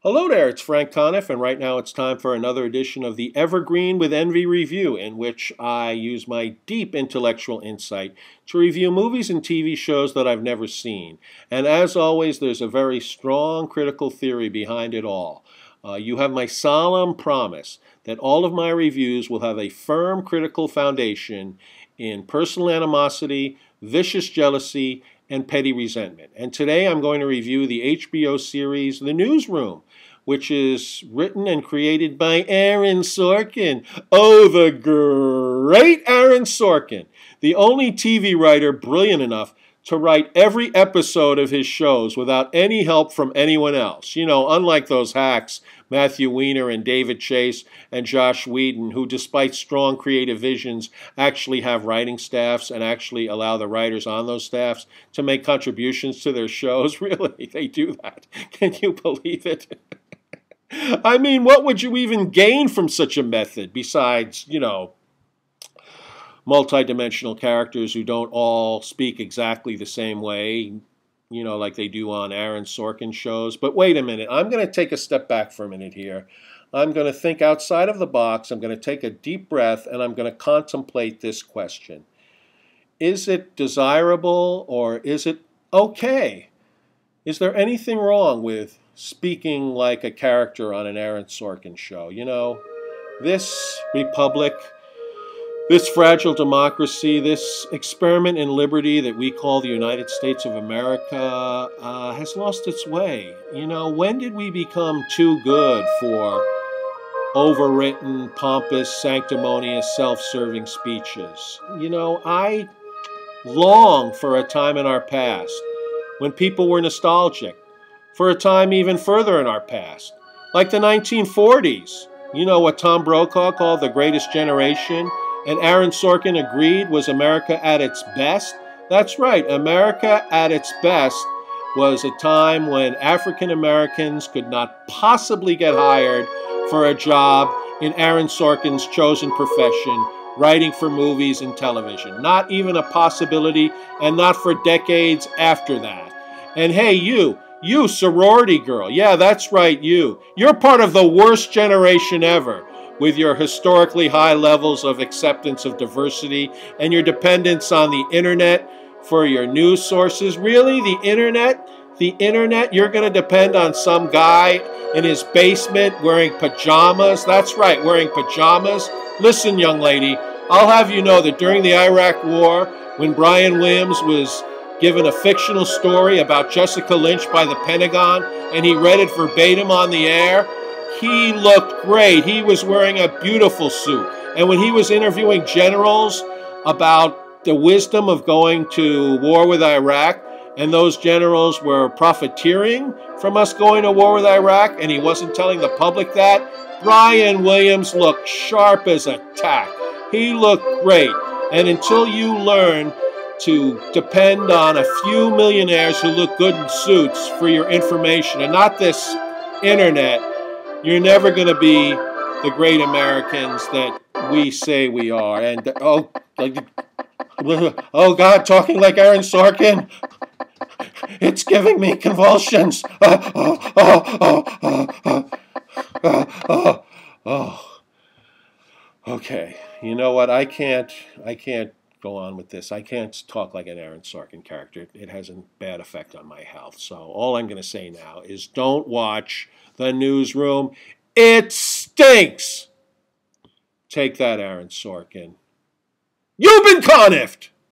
Hello there, it's Frank Conniff, and right now it's time for another edition of the Evergreen with Envy review, in which I use my deep intellectual insight to review movies and TV shows that I've never seen. And as always, there's a very strong critical theory behind it all. You have my solemn promise that all of my reviews will have a firm critical foundation in personal animosity, vicious jealousy, and petty resentment. And today I'm going to review the HBO series The Newsroom, which is written and created by Aaron Sorkin. Oh, the great Aaron Sorkin, the only TV writer brilliant enough to write every episode of his shows without any help from anyone else. You know, unlike those hacks, Matthew Weiner and David Chase and Josh Whedon, who despite strong creative visions actually have writing staffs and actually allow the writers on those staffs to make contributions to their shows. Really, they do that. Can you believe it? I mean, what would you even gain from such a method besides, multidimensional characters who don't all speak exactly the same way, like they do on Aaron Sorkin shows? But wait a minute. I'm going to take a step back for a minute here. I'm going to think outside of the box. I'm going to take a deep breath, and I'm going to contemplate this question. Is it desirable or is it okay? Is there anything wrong with speaking like a character on an Aaron Sorkin show? This republic, this fragile democracy, this experiment in liberty that we call the United States of America has lost its way. When did we become too good for overwritten, pompous, sanctimonious, self-serving speeches? I long for a time in our past when people were nostalgic, for a time even further in our past, like the 1940s. What Tom Brokaw called the greatest generation, and Aaron Sorkin agreed was America at its best? That's right, America at its best was a time when African Americans could not possibly get hired for a job in Aaron Sorkin's chosen profession, writing for movies and television. Not even a possibility, and not for decades after that. And hey, you sorority girl, yeah, that's right, you're part of the worst generation ever, with your historically high levels of acceptance of diversity and your dependence on the internet for your news sources. Really? The internet? The internet? You're going to depend on some guy in his basement wearing pajamas? That's right, wearing pajamas. Listen, young lady, I'll have you know that during the Iraq War, when Brian Williams was given a fictional story about Jessica Lynch by the Pentagon, and he read it verbatim on the air, he looked great. He was wearing a beautiful suit. And when he was interviewing generals about the wisdom of going to war with Iraq, and those generals were profiteering from us going to war with Iraq, and he wasn't telling the public that, Brian Williams looked sharp as a tack. He looked great. And until you learn to depend on a few millionaires who look good in suits for your information, and not this internet, you're never going to be the great Americans that we say we are. And oh God, talking like Aaron Sorkin, it's giving me convulsions. Okay, you know what? I can't go on with this. I can't talk like an Aaron Sorkin character. It has a bad effect on my health. So all I'm going to say now is don't watch The Newsroom. It stinks. Take that, Aaron Sorkin. You've been conniffed.